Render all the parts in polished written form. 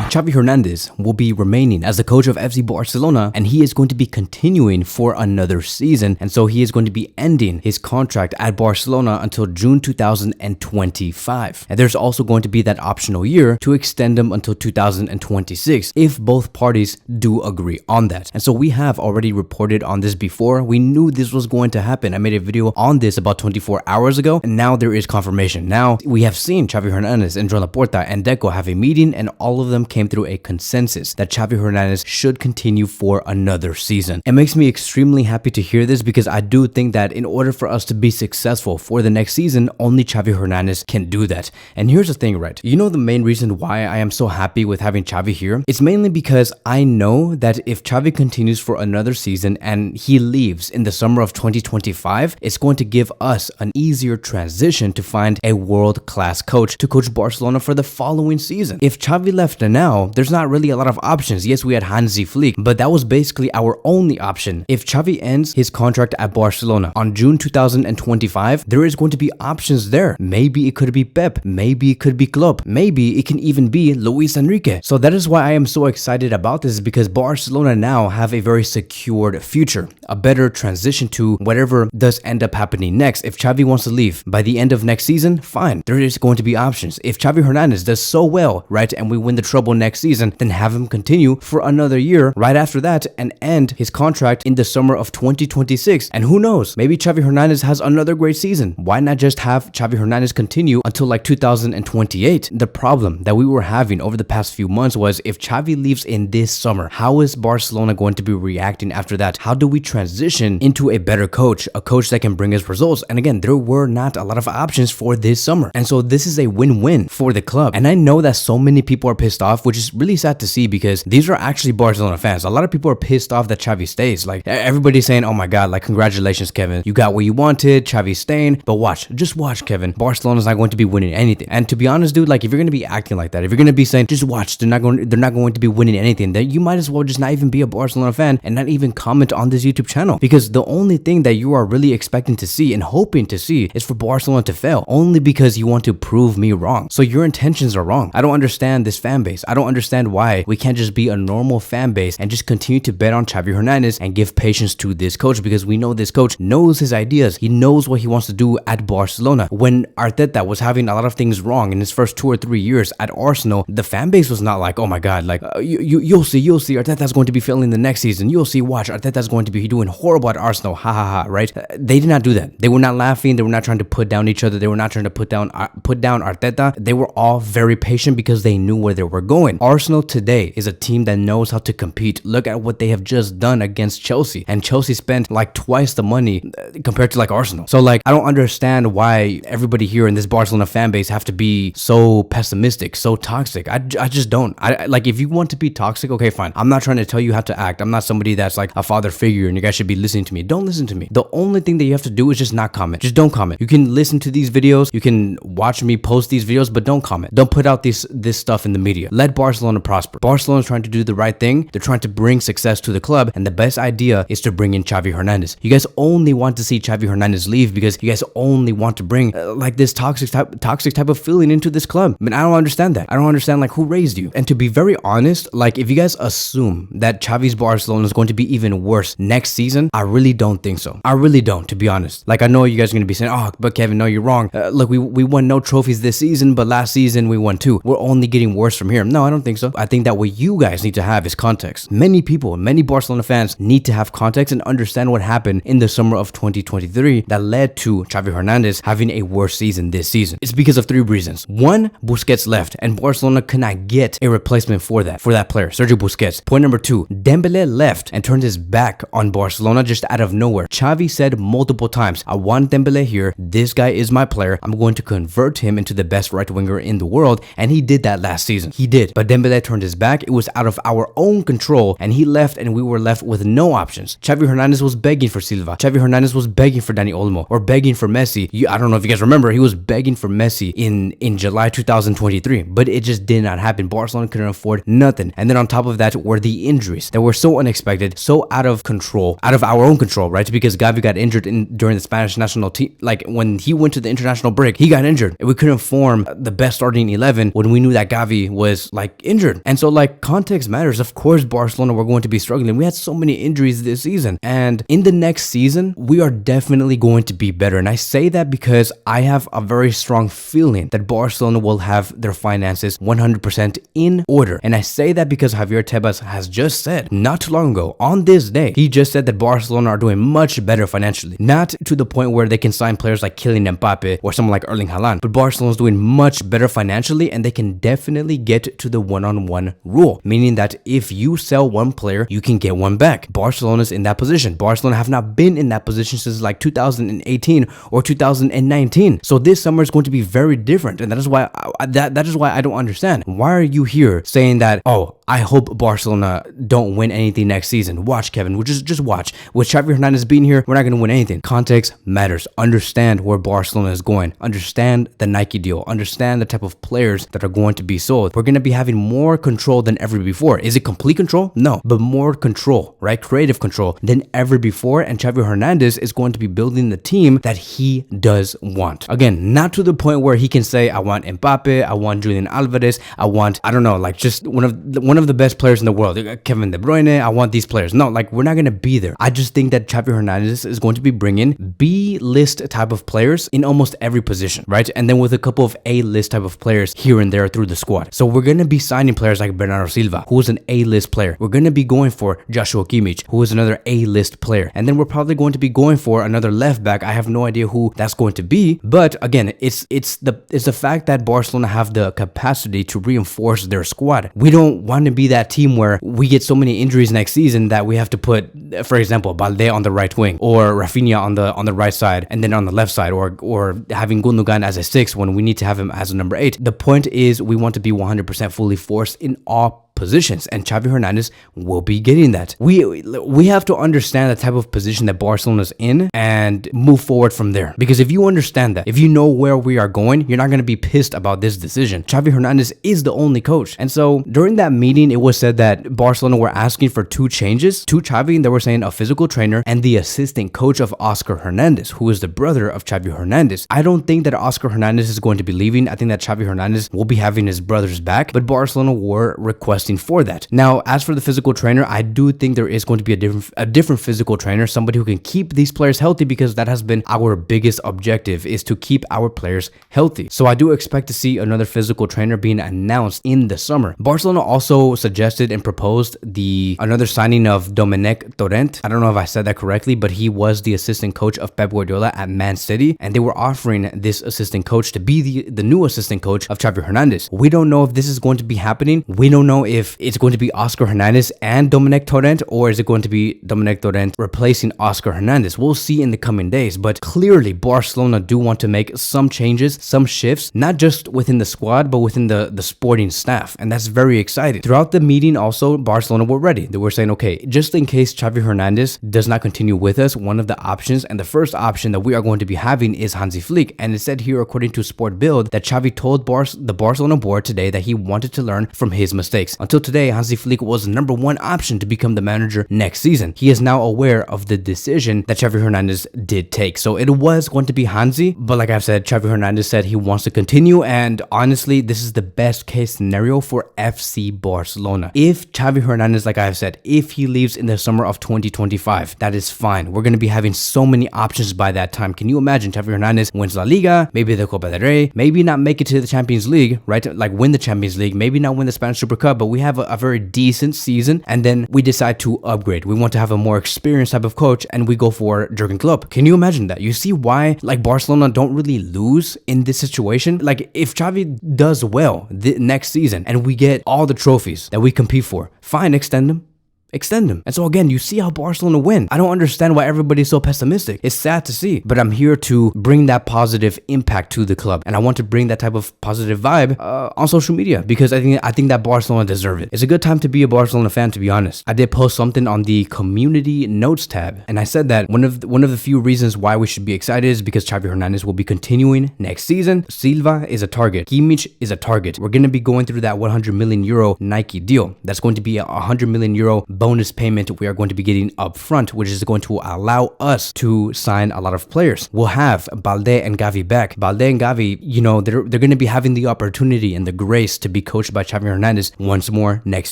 Xavi Hernandez will be remaining as the coach of FC Barcelona, and he is going to be continuing for another season, and so he is going to be ending his contract at Barcelona until June 2025. And there's also going to be that optional year to extend him until 2026 if both parties do agree on that. And so we have already reported on this before. We knew this was going to happen. I made a video on this about 24 hours ago, and now there is confirmation. Now we have seen Xavi Hernandez and Joan Laporta and Deco have a meeting, and all of them came through a consensus that Xavi Hernandez should continue for another season. It makes me extremely happy to hear this because I do think that in order for us to be successful for the next season, only Xavi Hernandez can do that. And here's the thing, right? You know the main reason why I am so happy with having Xavi here? It's mainly because I know that if Xavi continues for another season and he leaves in the summer of 2025, it's going to give us an easier transition to find a world-class coach to coach Barcelona for the following season. If Xavi left now, there's not really a lot of options. Yes, we had Hansi Flick, but that was basically our only option. If Xavi ends his contract at Barcelona on June 2025, there is going to be options there. Maybe it could be Pep, maybe it could be Klopp, maybe it can even be Luis Enrique. So that is why I am so excited about this, because Barcelona now have a very secured future, a better transition to whatever does end up happening next. If Xavi wants to leave by the end of next season, fine, there is going to be options. If Xavi Hernandez does so well, right, and we win the treble next season, then have him continue for another year right after that and end his contract in the summer of 2026. And who knows, maybe Xavi Hernandez has another great season. Why not just have Xavi Hernandez continue until like 2028? The problem that we were having over the past few months was, if Xavi leaves in this summer, how is Barcelona going to be reacting after that? How do we transition into a better coach, a coach that can bring us results? And again, there were not a lot of options for this summer. And so this is a win-win for the club. And I know that so many people are pissed off, which is really sad to see because these are actually Barcelona fans. A lot of people are pissed off that Xavi stays. Like, everybody's saying, oh my God, like, congratulations, Kevin. You got what you wanted, Xavi's staying. But watch, just watch, Kevin. Barcelona's not going to be winning anything. And to be honest, dude, like, if you're going to be acting like that, if you're going to be saying, just watch, they're not going to be winning anything, then you might as well just not even be a Barcelona fan and not even comment on this YouTube channel, because the only thing that you are really expecting to see and hoping to see is for Barcelona to fail, only because you want to prove me wrong. So your intentions are wrong. I don't understand this fan base. I don't understand why we can't just be a normal fan base and just continue to bet on Xavi Hernandez and give patience to this coach, because we know this coach knows his ideas. He knows what he wants to do at Barcelona. When Arteta was having a lot of things wrong in his first 2 or 3 years at Arsenal, the fan base was not like, oh my God, like, you'll see, Arteta's going to be failing the next season. You'll see, watch, Arteta's going to be doing horrible at Arsenal. Ha ha ha, right? They did not do that. They were not laughing. They were not trying to put down each other. They were not trying to put down Arteta. They were all very patient because they knew where they were going. Arsenal today is a team that knows how to compete. Look at what they have just done against Chelsea, and Chelsea spent like twice the money compared to like Arsenal. So like, I don't understand why everybody here in this Barcelona fan base have to be so pessimistic, so toxic. I just don't. I like, if you want to be toxic, okay, fine. I'm not trying to tell you how to act. I'm not somebody that's like a father figure and you guys should be listening to me. Don't listen to me. The only thing that you have to do is just not comment. Just don't comment. You can listen to these videos, you can watch me post these videos, but don't comment. Don't put out this stuff in the media. Let Barcelona prosper. Barcelona's trying to do the right thing. They're trying to bring success to the club, and the best idea is to bring in Xavi Hernandez. You guys only want to see Xavi Hernandez leave because you guys only want to bring like this toxic type of feeling into this club. I mean, I don't understand that. I don't understand like who raised you. And to be very honest, like, if you guys assume that Xavi's Barcelona is going to be even worse next season, I really don't think so. I really don't, to be honest. Like, I know you guys are going to be saying, oh, but Kevin, no, you're wrong. Look, we won no trophies this season, but last season we won 2. We're only getting worse from here. No, I don't think so. I think that what you guys need to have is context. Many people, many Barcelona fans need to have context and understand what happened in the summer of 2023 that led to Xavi Hernandez having a worse season this season. It's because of 3 reasons. 1, Busquets left, and Barcelona could not get a replacement for that player, Sergio Busquets. Point number 2, Dembele left and turned his back on Barcelona just out of nowhere. Xavi said multiple times, I want Dembele here. This guy is my player. I'm going to convert him into the best right winger in the world, and he did that last season. He did. But Dembele turned his back. It was out of our own control, and he left, and we were left with no options. Xavi Hernandez was begging for Silva. Xavi Hernandez was begging for Dani Olmo, or begging for Messi. I don't know if you guys remember, he was begging for Messi in July 2023, but it just did not happen. Barcelona couldn't afford nothing. And then on top of that were the injuries that were so unexpected, so out of control, out of our own control, right? Because Xavi got injured during the Spanish national team. Like, when he went to the international break, he got injured, and we couldn't form the best starting 11 when we knew that Xavi was like injured. And so like context matters. Of course, Barcelona were going to be struggling. We had so many injuries this season. And in the next season, we are definitely going to be better. And I say that because I have a very strong feeling that Barcelona will have their finances 100% in order. And I say that because Javier Tebas has just said not too long ago on this day, he just said that Barcelona are doing much better financially. Not to the point where they can sign players like Kylian Mbappe or someone like Erling Haaland, but Barcelona's doing much better financially, and they can definitely get to the one-on-one rule, meaning that if you sell one player, you can get one back. Barcelona's in that position. Barcelona have not been in that position since like 2018 or 2019. So this summer is going to be very different, and that is why I don't understand. Why are you here saying that, oh, I hope Barcelona don't win anything next season? Watch, Kevin. We'll just watch. With Xavi Hernandez being here, we're not going to win anything. Context matters. Understand where Barcelona is going. Understand the Nike deal. Understand the type of players that are going to be sold. We're going to be having more control than ever before. Is it complete control? No, but more control, right? Creative control than ever before. And Xavi Hernandez is going to be building the team that he does want. Again, not to the point where he can say, I want Mbappe, I want Julian Alvarez, I want, I don't know, like just one of the best players in the world, Kevin De Bruyne, I want these players. No, like we're not going to be there. I just think that Xavi Hernandez is going to be bringing B-list type of players in almost every position, right? And then with a couple of A-list type of players here and there through the squad. So we're going to be signing players like Bernardo Silva, who is an A-list player. We're going to be going for Joshua Kimmich, who is another A-list player. And then we're probably going to be going for another left back. I have no idea who that's going to be, but again, it's the fact that Barcelona have the capacity to reinforce their squad. We don't want to be that team where we get so many injuries next season that we have to put, for example, Balde on the right wing or Rafinha on the right side and then on the left side, or having Gundogan as a 6 when we need to have him as a number 8. The point is we want to be 100% fully forced in all positions, and Xavi Hernandez will be getting that. We have to understand the type of position that Barcelona's in and move forward from there. Because if you understand that, if you know where we are going, you're not going to be pissed about this decision. Xavi Hernandez is the only coach. And so during that meeting, it was said that Barcelona were asking for 2 changes to Xavi, and they were saying a physical trainer and the assistant coach of Oscar Hernandez, who is the brother of Xavi Hernandez. I don't think that Oscar Hernandez is going to be leaving. I think that Xavi Hernandez will be having his brothers back, but Barcelona were requesting for that. Now, as for the physical trainer, I do think there is going to be a different physical trainer, somebody who can keep these players healthy, because that has been our biggest objective, is to keep our players healthy. So I do expect to see another physical trainer being announced in the summer. Barcelona also suggested and proposed another signing of Domènec Torrent. I don't know if I said that correctly, but he was the assistant coach of Pep Guardiola at Man City, and they were offering this assistant coach to be the new assistant coach of Xavi Hernandez. We don't know if this is going to be happening. We don't know if it's going to be Oscar Hernandez and Domènec Torrent, or is it going to be Domènec Torrent replacing Oscar Hernandez? We'll see in the coming days, but clearly Barcelona do want to make some changes, some shifts, not just within the squad, but within the sporting staff, and that's very exciting. Throughout the meeting also, Barcelona were ready. They were saying, okay, just in case Xavi Hernandez does not continue with us, one of the options, and the first option that we are going to be having, is Hansi Flick. And it said here, according to Sport Bild, that Xavi told the Barcelona board today that he wanted to learn from his mistakes. Until today, Hansi Flick was the number 1 option to become the manager next season. He is now aware of the decision that Xavi Hernandez did take. So it was going to be Hansi, but like I've said, Xavi Hernandez said he wants to continue, and honestly, this is the best case scenario for FC Barcelona. If Xavi Hernandez, like I've said, if he leaves in the summer of 2025, that is fine. We're going to be having so many options by that time. Can you imagine Xavi Hernandez wins La Liga, maybe the Copa del Rey, maybe not make it to the Champions League, right? Like win the Champions League, maybe not win the Spanish Super Cup, but we have a very decent season, and then we decide to upgrade. We want to have a more experienced type of coach, and we go for Jurgen Klopp. Can you imagine that? You see why like Barcelona don't really lose in this situation? Like if Xavi does well the next season and we get all the trophies that we compete for, fine, extend him. And so again, you see how Barcelona win. I don't understand why everybody's so pessimistic. It's sad to see, but I'm here to bring that positive impact to the club, and I want to bring that type of positive vibe on social media, because I think that Barcelona deserve it. It's a good time to be a Barcelona fan, to be honest. I did post something on the community notes tab, and I said that one of the few reasons why we should be excited is because Xavi Hernandez will be continuing next season. Silva is a target. Kimmich is a target. We're going to be going through that 100 million euro Nike deal. That's going to be a 100 million euro bonus payment we are going to be getting up front, which is going to allow us to sign a lot of players. We'll have Balde and Gavi back. Balde and Gavi, you know, they're going to be having the opportunity and the grace to be coached by Xavi Hernandez once more next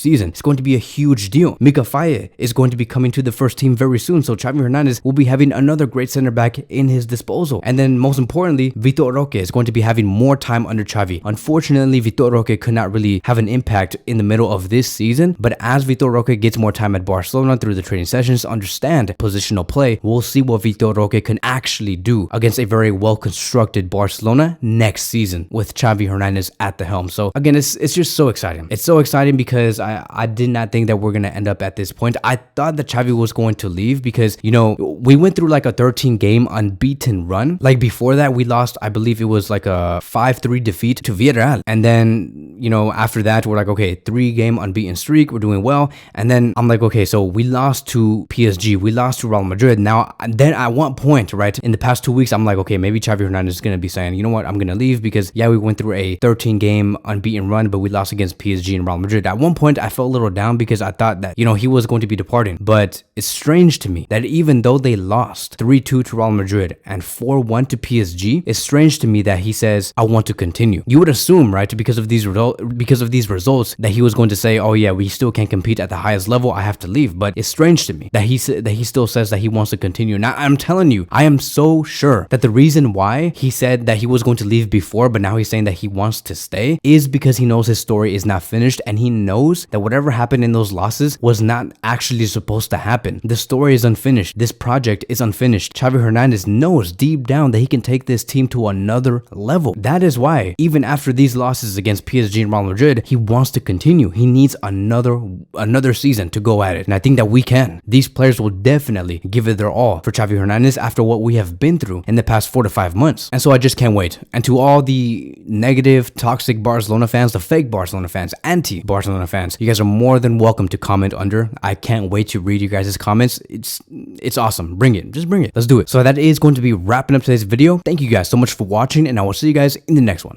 season. It's going to be a huge deal. Mika Faye is going to be coming to the first team very soon, so Xavi Hernandez will be having another great center back in his disposal. And then most importantly, Vitor Roque is going to be having more time under Xavi. Unfortunately, Vitor Roque could not really have an impact in the middle of this season, but as Vitor Roque gets more time at Barcelona through the training sessions, understand positional play, we'll see what Vitor Roque can actually do against a very well-constructed Barcelona next season with Xavi Hernandez at the helm. So again, it's just so exciting. It's so exciting because I did not think that we're going to end up at this point. I thought that Xavi was going to leave because, you know, we went through like a 13-game unbeaten run. Like before that, we lost, I believe it was like a 5-3 defeat to Villarreal. And then, you know, after that, we're like, okay, 3-game unbeaten streak. We're doing well. And then I'm like, okay, so we lost to PSG. We lost to Real Madrid. Now, then at one point, right, in the past 2 weeks, I'm like, okay, maybe Xavi Hernandez is going to be saying, you know what, I'm going to leave because, yeah, we went through a 13-game unbeaten run, but we lost against PSG and Real Madrid. At one point, I felt a little down because I thought that, you know, he was going to be departing. But it's strange to me that even though they lost 3-2 to Real Madrid and 4-1 to PSG, it's strange to me that he says, I want to continue. You would assume, right, because of these results, that he was going to say, oh yeah, we still can't compete at the highest level, I have to leave. But it's strange to me that he still says that he wants to continue. Now, I'm telling you, I am so sure that the reason why he said that he was going to leave before, but now he's saying that he wants to stay, is because he knows his story is not finished, and he knows that whatever happened in those losses was not actually supposed to happen. The story is unfinished. This project is unfinished. Xavi Hernandez knows deep down that he can take this team to another level. That is why, even after these losses against PSG and Real Madrid, he wants to continue. He needs another season to go at it. And I think that we can. These players will definitely give it their all for Xavi Hernandez after what we have been through in the past 4 to 5 months. And so I just can't wait. And to all the negative, toxic Barcelona fans, the fake Barcelona fans, anti-Barcelona fans, you guys are more than welcome to comment under. I can't wait to read you guys' comments. It's awesome. Bring it. Just bring it. Let's do it. So that is going to be wrapping up today's video. Thank you guys so much for watching, and I will see you guys in the next one.